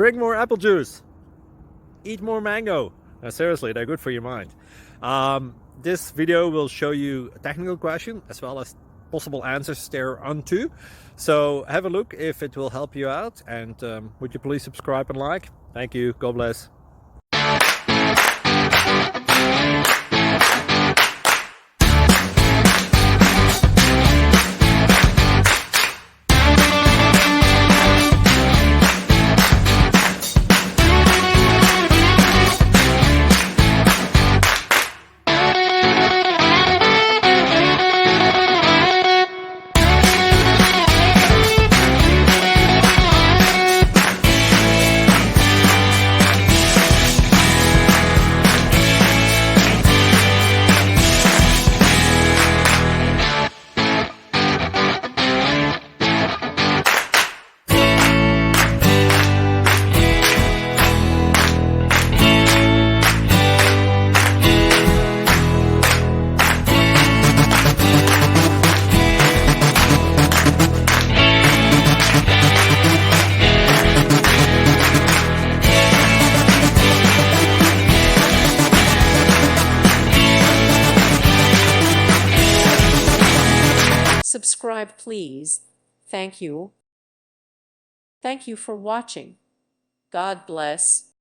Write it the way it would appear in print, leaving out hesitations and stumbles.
drink more apple juice, eat more mango. No, seriously, they're good for your mind. This video will show you a technical question as well as possible answers thereunto. So have a look if it will help you out, and would you please subscribe and like? Thank you. God bless. Subscribe, please. Thank you. Thank you for watching. God bless.